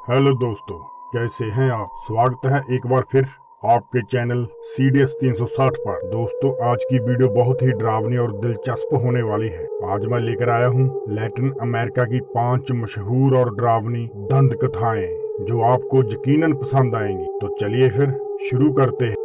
Hello दोस्तों, कैसे हैं आप। स्वागत है एक बार फिर आपके चैनल CDS 360 पर। दोस्तों, आज की वीडियो बहुत ही डरावनी और दिलचस्प होने वाली है। आज मैं लेकर आया हूं लैटिन अमेरिका की 5 मशहूर और डरावनी दंत कथाएं जो आपको यकीनन पसंद आएंगी। तो चलिए फिर शुरू करते हैं।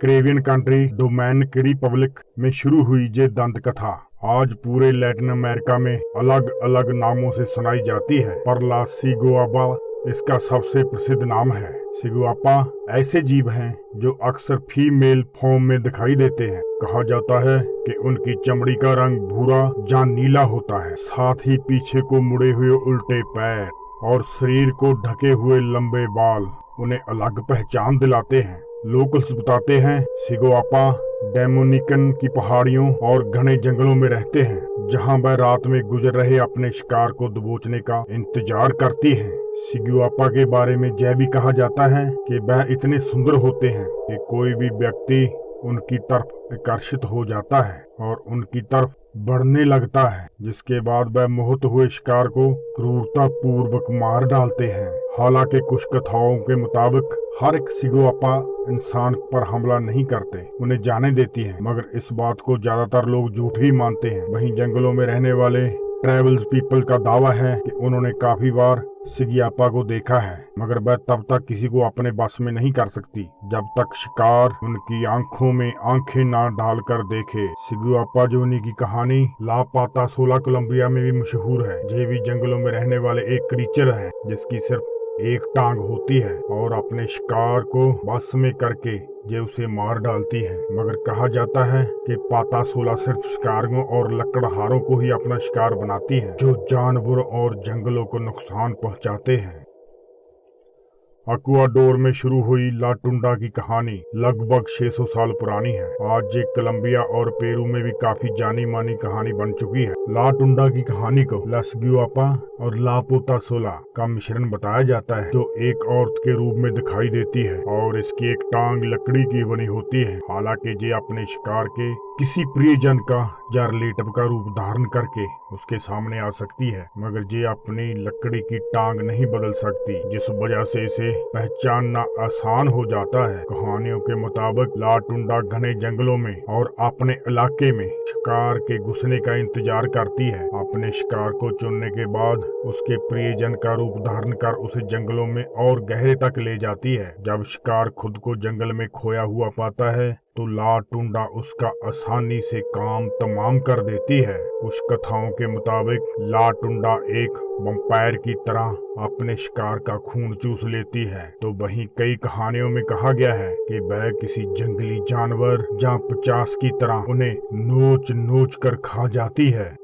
कैरेबियन कंट्री डोमिनिकन रिपब्लिक में शुरू हुई ये दंत कथा आज पूरे लैटिन अमेरिका में अलग अलग नामों से सुनाई जाती है, पर ला सिगुआपा इसका सबसे प्रसिद्ध नाम है। सिगुआपा ऐसे जीव हैं जो अक्सर फीमेल फॉर्म में दिखाई देते हैं। कहा जाता है कि उनकी चमड़ी का रंग भूरा या नीला होता है, साथ ही पीछे को मुड़े हुए उल्टे पैर और शरीर को ढके हुए लंबे बाल उन्हें अलग पहचान दिलाते हैं। लोकल्स बताते हैं सिगुआपा डोमिनिकन की पहाड़ियों और घने जंगलों में रहते हैं, जहां वह रात में गुजर रहे अपने शिकार को दबोचने का इंतजार करती हैं। सिगुआपा के बारे में यह भी कहा जाता है कि वह इतने सुंदर होते हैं कि कोई भी व्यक्ति उनकी तरफ आकर्षित हो जाता है और उनकी तरफ बढ़ने लगता है, जिसके बाद वह मोहित हुए शिकार को क्रूरता पूर्वक मार डालते हैं। हालांकि कुछ कथाओं के मुताबिक हर एक सिगुआपा इंसान पर हमला नहीं करते, उन्हें जाने देती हैं, मगर इस बात को ज्यादातर लोग झूठ ही मानते हैं। वहीं जंगलों में रहने वाले ट्राइबल्स पीपल का दावा है कि उन्होंने काफी बार सिगुआपा को देखा है, मगर वह तब तक किसी को अपने बस में नहीं कर सकती जब तक शिकार उनकी आंखों में आंखें ना डालकर देखे। सिगुआपा जोनी की कहानी ला पाता सोला कोलंबिया में भी मशहूर है। ये भी जंगलों में रहने वाले एक क्रीचर है जिसकी सिर्फ एक टांग होती है और अपने शिकार को बस में करके ये उसे मार डालती है। मगर कहा जाता है कि पाता सोला सिर्फ शिकारियों और लकड़हारों को ही अपना शिकार बनाती है, जो जानवरों और जंगलों को नुकसान पहुंचाते हैं। इक्वाडोर में शुरू हुई ला टुंडा की कहानी लगभग 600 साल पुरानी है। आज ये कोलंबिया और पेरू में भी काफी जानी मानी कहानी बन चुकी है। ला टुंडा की कहानी को ला सिगुआपा और ला पोता सोला का मिश्रण बताया जाता है, जो एक औरत के रूप में दिखाई देती है और इसकी एक टांग लकड़ी की बनी होती है। हालांकि ये अपने शिकार के किसी प्रियजन का या रिलेटिव का रूप धारण करके उसके सामने आ सकती है, मगर ये अपनी लकड़ी की टांग नहीं बदल सकती, जिस वजह से इसे पहचानना आसान हो जाता है। कहानियों के मुताबिक ला टुंडा घने जंगलों में और अपने इलाके में शिकार के घुसने का इंतजार करती है। अपने शिकार को चुनने के बाद उसके प्रियजन का रूप धारण कर उसे जंगलों में और गहरे तक ले जाती है। जब शिकार खुद को जंगल में खोया हुआ पाता है तो ला टुंडा उसका आसानी से काम तमाम कर देती है। कुछ कथाओं के मुताबिक ला टुंडा एक वैम्पायर की तरह अपने शिकार का खून चूस लेती है, तो वहीं कई कहानियों में कहा गया है कि वह किसी जंगली जानवर या 50 की तरह उन्हें नोच नोच कर खा जाती है।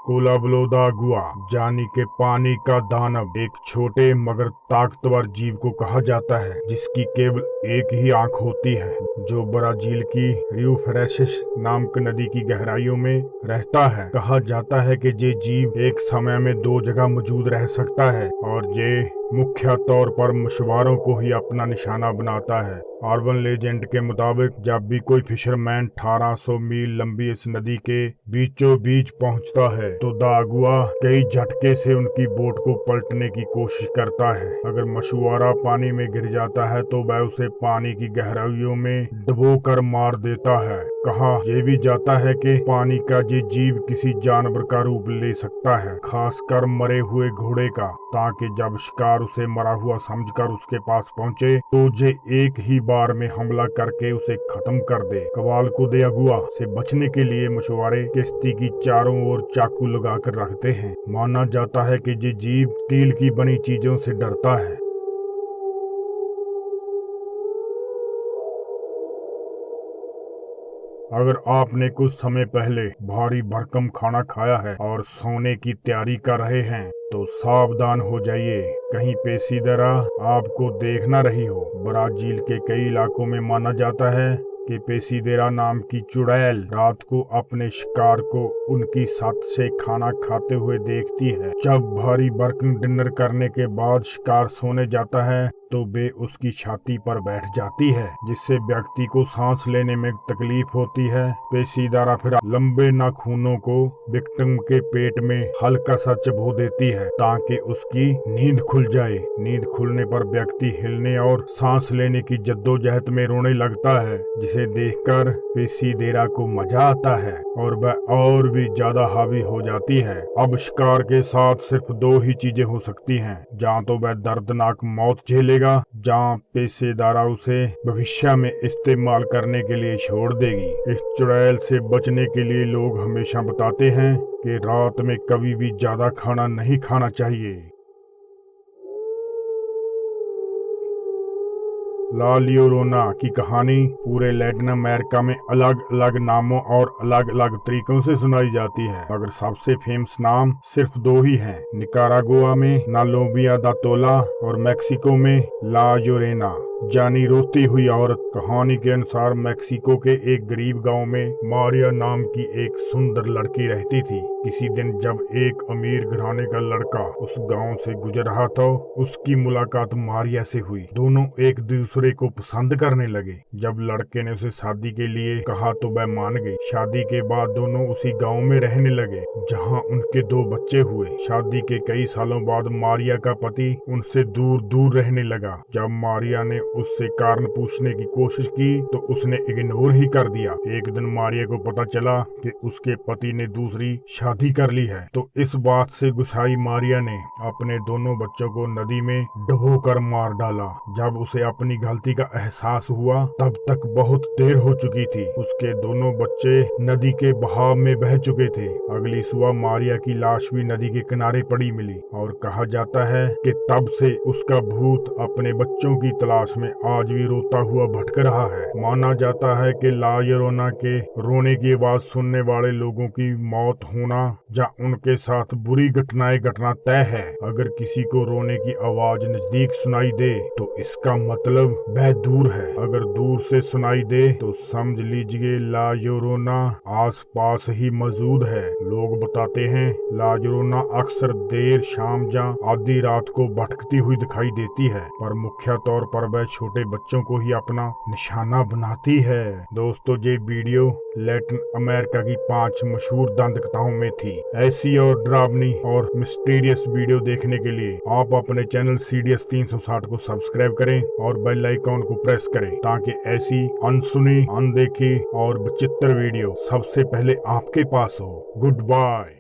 कोलाब्लो दा गुआ यानी के पानी का दानव एक छोटे मगर ताकतवर जीव को कहा जाता है, जिसकी केवल एक ही आंख होती है, जो ब्राजील की रियो फ्रेसिस नामक नदी की गहराइयों में रहता है। कहा जाता है कि ये जीव एक समय में 2 जगह मौजूद रह सकता है और ये मुख्य तौर पर मछुआरों को ही अपना निशाना बनाता है। अर्बन लेजेंड के मुताबिक जब भी कोई फिशरमैन 1800 मील लंबी इस नदी के बीचों बीच पहुंचता है तो द अगुआ कई झटके से उनकी बोट को पलटने की कोशिश करता है। अगर मछुआरा पानी में गिर जाता है तो वह उसे पानी की गहराइयों में डुबोकर मार देता है। कहा यह भी जाता है कि पानी का ये जीव किसी जानवर का रूप ले सकता है, खासकर मरे हुए घोड़े का, ताकि जब शिकार उसे मरा हुआ समझकर उसके पास पहुंचे तो ये एक ही बार में हमला करके उसे खत्म कर दे। कवाल्को दे अगुआ से बचने के लिए मछुआरे किश्ती की चारों ओर चाकू लगाकर रखते हैं। माना जाता है कि ये जीव स्टील की बनी चीजों से डरता है। अगर आपने कुछ समय पहले भारी भरकम खाना खाया है और सोने की तैयारी कर रहे हैं तो सावधान हो जाइए, कहीं पेशीदरा आपको देख न रही हो। ब्राजील के कई इलाकों में माना जाता है कि पेशीदेरा नाम की चुड़ैल रात को अपने शिकार को उनकी छत से खाना खाते हुए देखती है। जब भारी बर्किंग डिनर करने के बाद शिकार सोने जाता है तो वे उसकी छाती पर बैठ जाती है, जिससे व्यक्ति को सांस लेने में तकलीफ होती है। पेशीदारा फिर लंबे नाखूनों को विक्टिम के पेट में हल्का सा चबो देती है ताकि उसकी नींद खुल जाए। नींद खुलने पर व्यक्ति हिलने और सांस लेने की जद्दोजहद में रोने लगता है, जिसे देखकर पेशीदेरा को मजा आता है और वह और भी ज्यादा हावी हो जाती है। अब शिकार के साथ सिर्फ दो ही चीजें हो सकती हैं, जहाँ तो वह दर्दनाक मौत झेलेगा, जहाँ पेशेदारा उसे भविष्य में इस्तेमाल करने के लिए छोड़ देगी। इस चुड़ैल से बचने के लिए लोग हमेशा बताते हैं कि रात में कभी भी ज्यादा खाना नहीं खाना चाहिए। ला लियोरोना की कहानी पूरे लैटिन अमेरिका में अलग अलग नामों और अलग अलग तरीकों से सुनाई जाती है, मगर सबसे फेमस नाम सिर्फ दो ही हैं। निकारागुआ में नालोबिया दा तोला और मेक्सिको में ला योरेना, जानी रोती हुई औरत। कहानी के अनुसार मेक्सिको के एक गरीब गांव में मारिया नाम की एक सुंदर लड़की रहती थी। किसी दिन जब एक अमीर घराने का लड़का उस गांव से गुजर रहा था, उसकी मुलाकात मारिया से हुई। दोनों एक दूसरे को पसंद करने लगे। जब लड़के ने उसे शादी के लिए कहा तो वह मान गई। शादी के बाद दोनों उसी गांव में रहने लगे, जहां उनके दो बच्चे हुए। शादी के कई सालों बाद मारिया का पति उनसे दूर दूर रहने लगा। जब मारिया ने उससे कारण पूछने की कोशिश की तो उसने इग्नोर ही कर दिया। एक दिन मारिया को पता चला कि उसके पति ने दूसरी शादी कर ली है, तो इस बात से गुस्साई मारिया ने अपने दोनों बच्चों को नदी में डुबोकर मार डाला। जब उसे अपनी गलती का एहसास हुआ तब तक बहुत देर हो चुकी थी। उसके दोनों बच्चे नदी के बहाव में बह चुके थे। अगली सुबह मारिया की लाश भी नदी के किनारे पड़ी मिली और कहा जाता है कि तब से उसका भूत अपने बच्चों की तलाश में आज भी रोता हुआ भटक रहा है। माना जाता है कि ला योरोना के रोने की आवाज सुनने वाले लोगों की मौत होना या उनके साथ बुरी घटनाएं घटना तय है। अगर किसी को रोने की आवाज नजदीक सुनाई दे तो इसका मतलब वह दूर है। अगर दूर से सुनाई दे तो समझ लीजिए ला योरोना आस पास ही मौजूद है। लोग बताते हैं ला योरोना अक्सर देर शाम या आधी रात को भटकती हुई दिखाई देती है, पर मुख्य तौर पर वह छोटे बच्चों को ही अपना निशाना बनाती है। दोस्तों, ये वीडियो लैटिन अमेरिका की 5 मशहूर दंत कथाओं में थी। ऐसी और डरावनी और मिस्टीरियस वीडियो देखने के लिए आप अपने चैनल CDS 360 को सब्सक्राइब करें और बेल आइकॉन को प्रेस करें, ताकि ऐसी अनसुनी, अनदेखी और विचित्र वीडियो सबसे पहले आपके पास हो। Good bye.